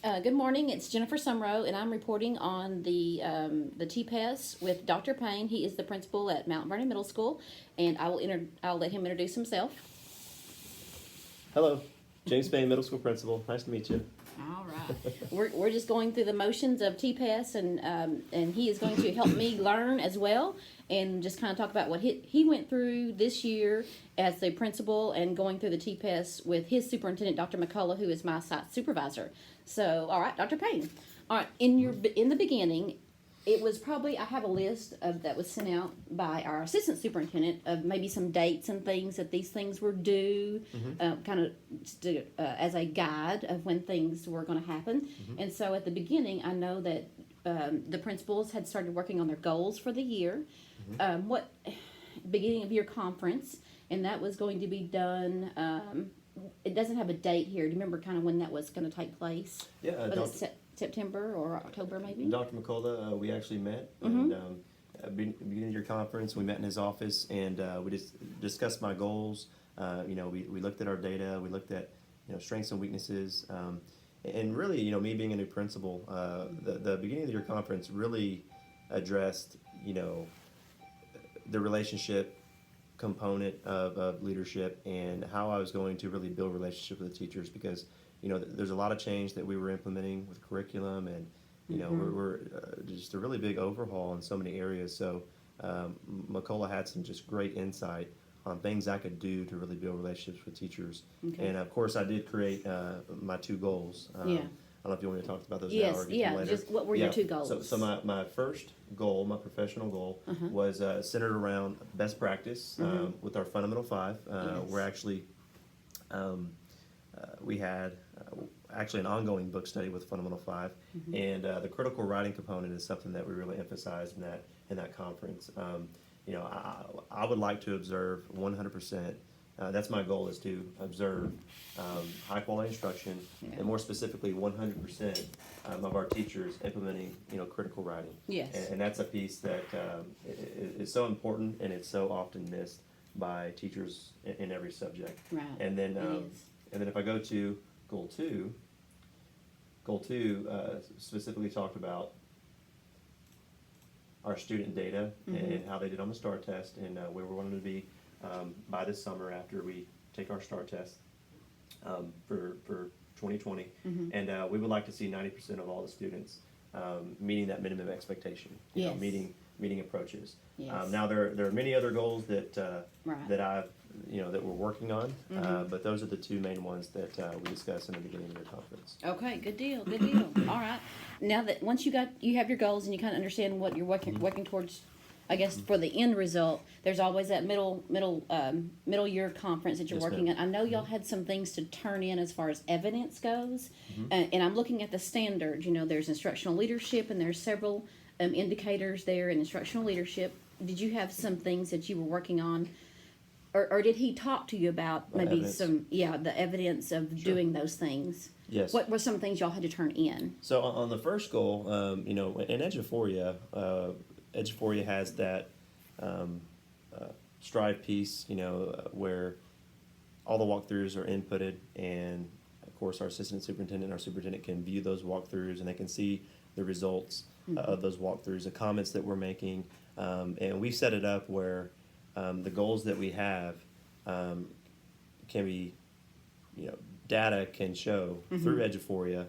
Good morning. It's Jennifer Sumrow, and I'm reporting on the Tpess with Dr. Payne. He is the principal at Mount Vernon Middle School, and I'll let him introduce himself. Hello, James Payne, middle school principal. Nice to meet you. All right. We're just going through the motions of Tpess, and he is going to help me learn as well, and just kind of talk about what he went through this year as the principal and going through the Tpess with his superintendent, Dr. McCullough, who is my site supervisor. So, all right, Dr. Payne. All right, in the beginning, it was probably I have a list of that was sent out by our assistant superintendent of maybe some dates and things that these things were due, kind of as a guide of when things were going to happen. And so at the beginning, I know that the principals had started working on their goals for the year. What beginning of year conference, and that was going to be done. It doesn't have a date here. Do you remember kind of when that was going to take place? Yeah, Was it September or October maybe? Dr. McCullough, we actually met, and at the beginning of your conference, we met in his office, and we just discussed my goals. We looked at our data, we looked at strengths and weaknesses, and really, me being a new principal, the beginning of your conference really addressed the relationship component of leadership and how I was going to really build relationships with the teachers, because there's a lot of change that we were implementing with curriculum, and we're just a really big overhaul in so many areas. So McCullough had some just great insight on things I could do to really build relationships with teachers. Okay. And of course, I did create my two goals. Yeah. I don't know if you want me to talk about those now Yes, or get yeah. to later. Just what were your two goals? So my first goal, my professional goal, was centered around best practice with our fundamental five. Yes. We're actually we had actually an ongoing book study with fundamental five, and the critical writing component is something that we really emphasized in that conference. I would like to observe 100%. That's my goal, is to observe high quality instruction, and more specifically 100% of our teachers implementing critical writing. Yes. And that's a piece that is so important, and it's so often missed by teachers in every subject. Right. And then It is. and then if I go to goal two specifically talked about our student data and how they did on the STAR test, and where we wanted to be by this summer after we take our STAR test for 2020. And we would like to see 90% of all the students meeting that minimum expectation, Yes. meeting approaches. Yes. Now there are many other goals that Right. that I've that we're working on, but those are the two main ones that we discussed in the beginning of your conference. Okay, good deal, good deal. All right. Now that once you have your goals and you kind of understand what you're working towards, I guess for the end result, there's always that middle year conference that you're Yes, working ma'am. on. I know y'all had some things to turn in as far as evidence goes, and I'm looking at the standards. There's instructional leadership, and there's several indicators there in instructional leadership. Did you have some things that you were working on? Or did he talk to you about maybe evidence. the evidence of doing those things? Yes. What were some things y'all had to turn in? So on the first goal, in Eduphoria, Eduphoria has that Strive piece, where all the walkthroughs are inputted, and of course our assistant superintendent, our superintendent can view those walkthroughs, and they can see the results of those walkthroughs, the comments that we're making, and we set it up where the goals that we have can be, data can show through Eduphoria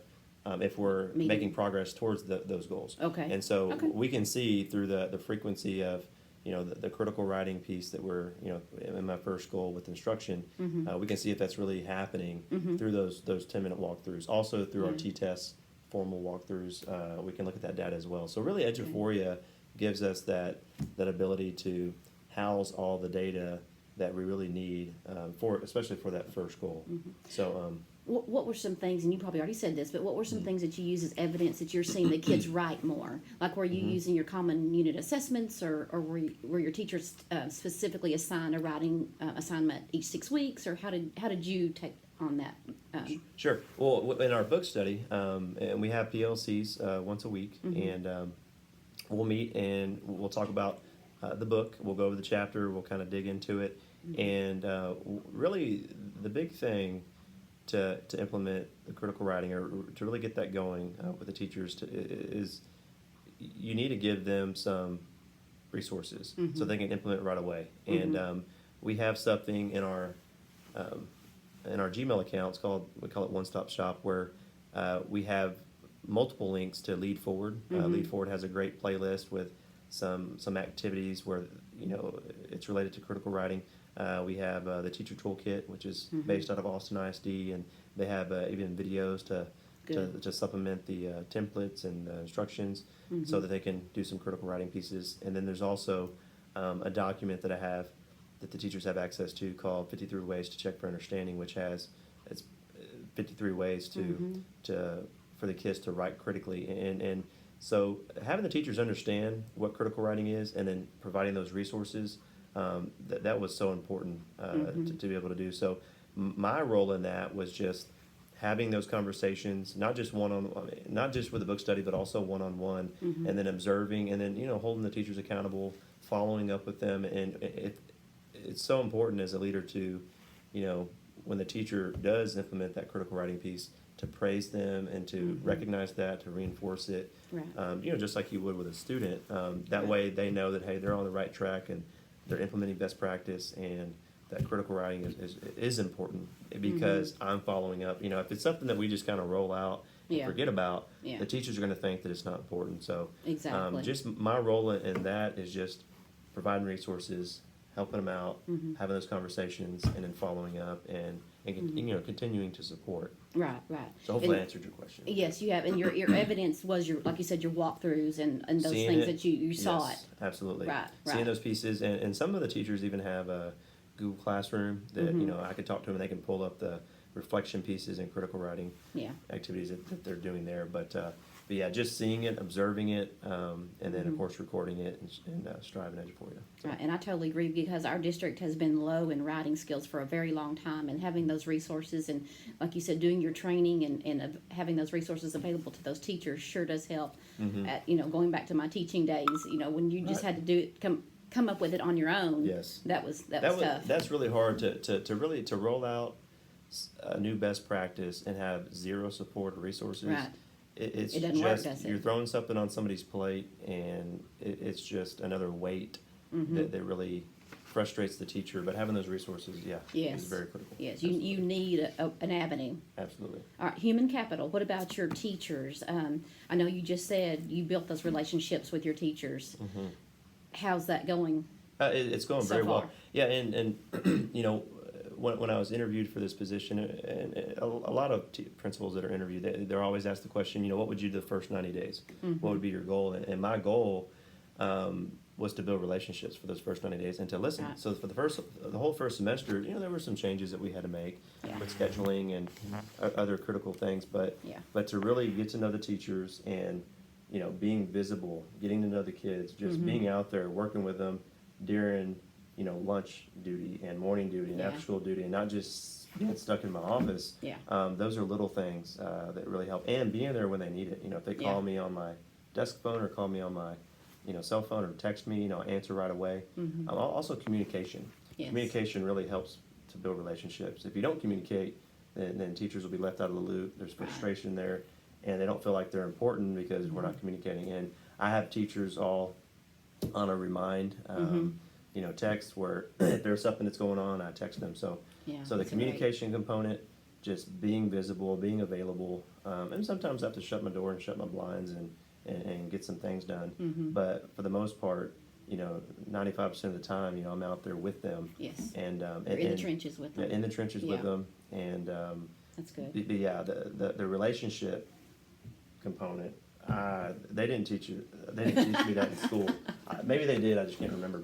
if we're making progress towards those goals. Okay. And so Okay. we can see through the frequency of, the critical writing piece that we're, in my first goal with instruction, we can see if that's really happening through those 10-minute walkthroughs. Also through our T-test formal walkthroughs, we can look at that data as well. So really Eduphoria gives us that ability to house all the data that we really need especially for that first goal. So What were some things, and you probably already said this, but what were some things that you use as evidence that you're seeing the kids write more? Like, were you using your common unit assessments, or were your teachers specifically assigned a writing assignment each 6 weeks, or how did you take on that? Sure. Well, in our book study, and we have PLCs once a week, and we'll meet and we'll talk about the book. We'll go over the chapter. We'll kind of dig into it, and really the big thing to implement the critical writing or to really get that going with the teachers is you need to give them some resources so they can implement right away. And we have something in our Gmail accounts we call it One Stop Shop, where we have multiple links to Lead Forward. Lead Forward has a great playlist with some activities where it's related to critical writing. We have the Teacher Toolkit, which is based out of Austin ISD, and they have even videos to supplement the templates and the instructions so that they can do some critical writing pieces. And then there's also a document that I have that the teachers have access to called 53 Ways to Check for Understanding, which has 53 ways for the kids to write critically. And so having the teachers understand what critical writing is and then providing those resources, that was so important to be able to do. So my role in that was just having those conversations, not just not just with the book study, but also one-on-one, and then observing, and then holding the teachers accountable, following up with them. And it's so important as a leader to, when the teacher does implement that critical writing piece, to praise them and to recognize that, to reinforce it, right. Just like you would with a student. That way they know that, hey, they're on the right track and they're implementing best practice, and that critical writing is important because I'm following up. If it's something that we just kind of roll out and forget about, the teachers are going to think that it's not important. So exactly. just my role in that is just providing resources, helping them out, having those conversations, and then following up and continuing to support. Right. So hopefully I answered your question. Yes, you have, and your evidence was like you said, your walkthroughs and those Seeing things it, that you saw yes, it. Absolutely. Right. Seeing those pieces, and some of the teachers even have a Google Classroom that I could talk to them and they can pull up the reflection pieces and critical writing activities that they're doing there. But yeah, just seeing it, observing it, and then of course recording it and striving at it for you. So. Right, and I totally agree because our district has been low in writing skills for a very long time, and having those resources and, like you said, doing your training and having those resources available to those teachers sure does help. At, going back to my teaching days, when you just had to do it, come up with it on your own. Yes, that was tough. That's really hard to roll out a new best practice and have zero support or resources. Right. It doesn't work, does it? You're throwing something on somebody's plate, and it's just another weight that really frustrates the teacher. But having those resources, is very critical. Yes, you need an avenue. Absolutely. All right, human capital. What about your teachers? I know you just said you built those relationships with your teachers. How's that going? It's going so very far? well. Yeah, and when I was interviewed for this position, and a lot of principals that are interviewed, they're always asked the question, what would you do the first 90 days? What would be your goal? And my goal was to build relationships for those first 90 days and to listen. Right. So for the whole first semester, there were some changes that we had to make with scheduling and other critical things, but to really get to know the teachers and being visible, getting to know the kids, just being out there, working with them during lunch duty and morning duty and after school duty, and not just being stuck in my office. Those are little things that really help, and being there when they need it. If they call me on my desk phone or call me on my cell phone or text me, answer right away. Also communication. Yes. Communication really helps to build relationships. If you don't communicate, then teachers will be left out of the loop. There's frustration there, and they don't feel like they're important because we're not communicating. And I have teachers all on a remind text where if there's something that's going on, I text them. So the communication component, just being visible, being available, and sometimes I have to shut my door and shut my blinds and get some things done. But for the most part, 95% of the time, I'm out there with them. Yes. And in the trenches with them. Yeah, in the trenches with them. And that's good. The relationship component. They didn't teach me that in school. Maybe they did. I just can't remember.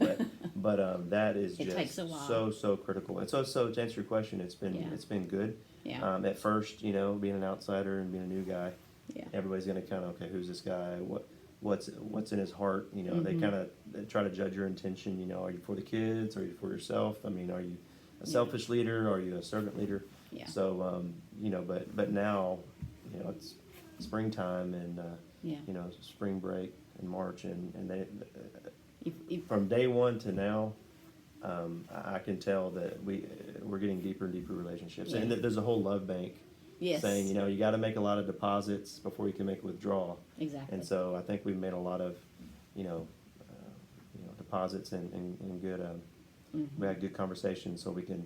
But that is It takes a just while. so critical. And so to answer your question, it's been good. Yeah. At first, being an outsider and being a new guy, everybody's gonna kind of, okay, who's this guy? What's in his heart? They kind of try to judge your intention. Are you for the kids? Are you for yourself? I mean, are you a selfish leader? Are you a servant leader? Yeah. So but now, it's springtime and spring break in March, and they from day one to now, I can tell that we're getting deeper and deeper relationships. Yeah. And there's a whole love bank Yes. saying, you got to make a lot of deposits before you can make a withdrawal. Exactly. And so I think we've made a lot of, deposits and good. We had good conversations, so we can,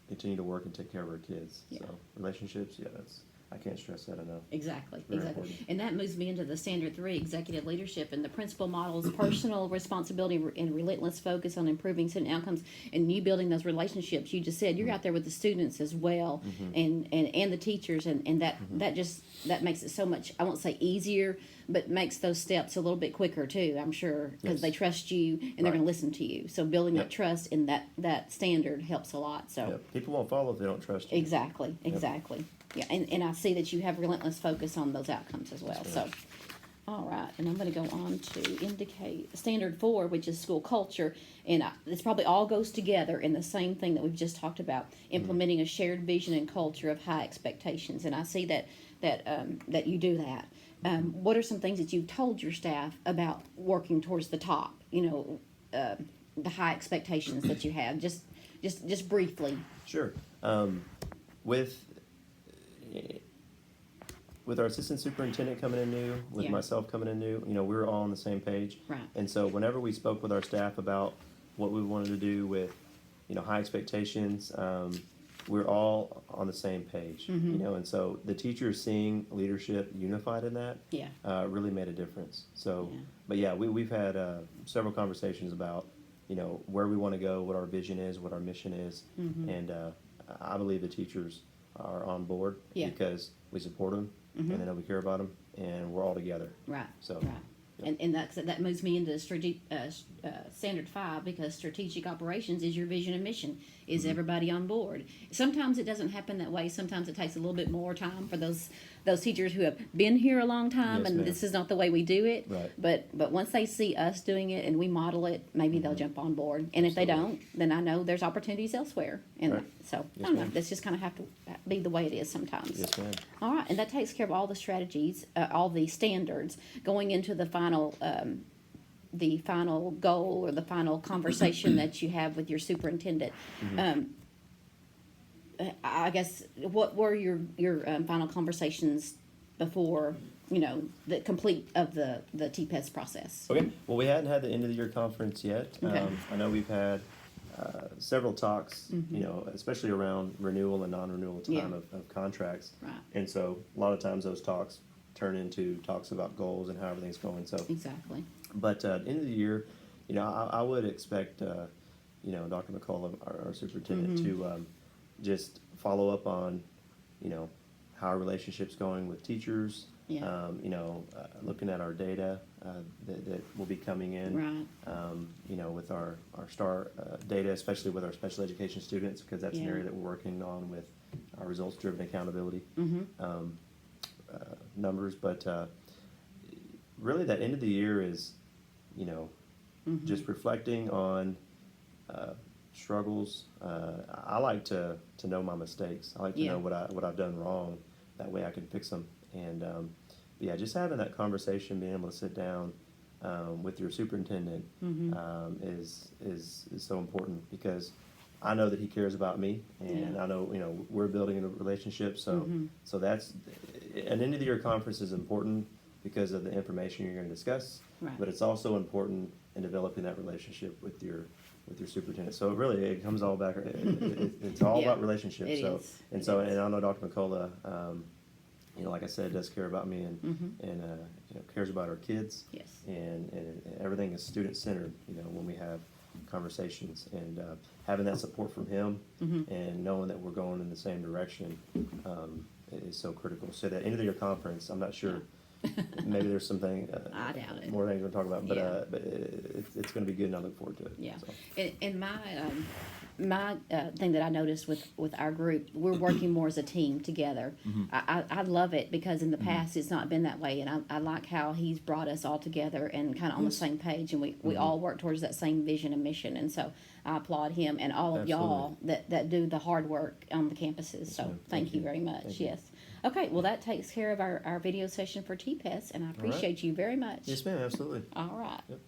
continue to work and take care of our kids. Yeah. So relationships, I can't stress that enough. Exactly, Very exactly. important. And that moves me into the standard 3, executive leadership, and the principal models personal responsibility and relentless focus on improving student outcomes, and you building those relationships. You just said you're out there with the students as well, and the teachers, and that makes it so much, I won't say easier, but makes those steps a little bit quicker too, I'm sure, because Yes. they trust you and they're going to listen to you. So building that trust in that standard helps a lot. So Yep. People won't follow if they don't trust you. exactly. Yeah, and I see that you have relentless focus on those outcomes as well. Yes, So, all right, and I'm going to go on to indicate standard 4, which is school culture, and this probably all goes together in the same thing that we've just talked about, implementing a shared vision and culture of high expectations. And I see that you do that. What are some things that you've told your staff about working towards the top? The high expectations that you have. Just briefly. Sure. With our assistant superintendent coming in new, with Yeah. myself coming in new, we were all on the same page. Right. And so whenever we spoke with our staff about what we wanted to do with, high expectations, we're all on the same page. And so the teachers seeing leadership unified in that Yeah. really made a difference. So, Yeah. but yeah, we've had several conversations about, where we want to go, what our vision is, what our mission is, and I believe the teachers are on board Yeah. because we support them and they know we care about them, and we're all together. Right. So, right. And that moves me into standard 5, because strategic operations is your vision and mission. Is everybody on board? Sometimes it doesn't happen that way. Sometimes it takes a little bit more time for those teachers who have been here a long time, Yes, and ma'am. this is not the way we do it. Right. But once they see us doing it and we model it, maybe they'll jump on board. And if they don't, then I know there's opportunities elsewhere. And Right. so Yes, I don't know. ma'am. That's just kind of have to be the way it is sometimes. Yes, ma'am. All right, and that takes care of all the strategies, all the standards, going into the final goal or the final conversation that you have with your superintendent. I guess, what were your final conversations before, the complete of the Tpess process? Okay. Well, we hadn't had the end of the year conference yet. Okay. I know we've had several talks, especially around renewal and non-renewal time Yeah. of contracts. Right. And so a lot of times those talks turn into talks about goals and how everything's going. So, Exactly. but end of the year, I would expect, Dr. McCullough, our superintendent, to just follow up on, how our relationship's going with teachers. Yeah. Looking at our data that will be coming in. Right. With our STAR data, especially with our special education students, because that's an Yeah. area that we're working on with our results-driven accountability numbers. But really, that end of the year is, just reflecting on struggles. I like to know my mistakes. I like to Yeah. know what I've done wrong. That way, I can fix them. And just having that conversation, being able to sit down with your superintendent is so important, because I know that he cares about me, and Yeah. I know we're building a relationship. So so that's an end of the year conference is important because of the information you're going to discuss, Right. but it's also important in developing that relationship with your superintendent. So it comes all back. It's all Yeah, about relationships. it So is. and It so is. and I know Dr. McCullough, like I said, does care about me and cares about our kids. Yes. And everything is student centered. When we have conversations, and having that support from him and knowing that we're going in the same direction is so critical. So that end of the year conference, I'm not sure. Maybe there's something. I doubt it. More things we're talking about, but Yeah. it's going to be good, and I look forward to it. Yeah, So. and my thing that I noticed with our group, we're working more as a team together. I love it, because in the past it's not been that way, and I like how he's brought us all together and kind of on the same page, and we all work towards that same vision and mission. And so I applaud him and all of y'all that do the hard work on the campuses. So ma'am. thank you very much. Thank you. Yes. Okay, well, that takes care of our video session for Tpess, and I appreciate you very much. Yes, ma'am. Absolutely. All right. Yep.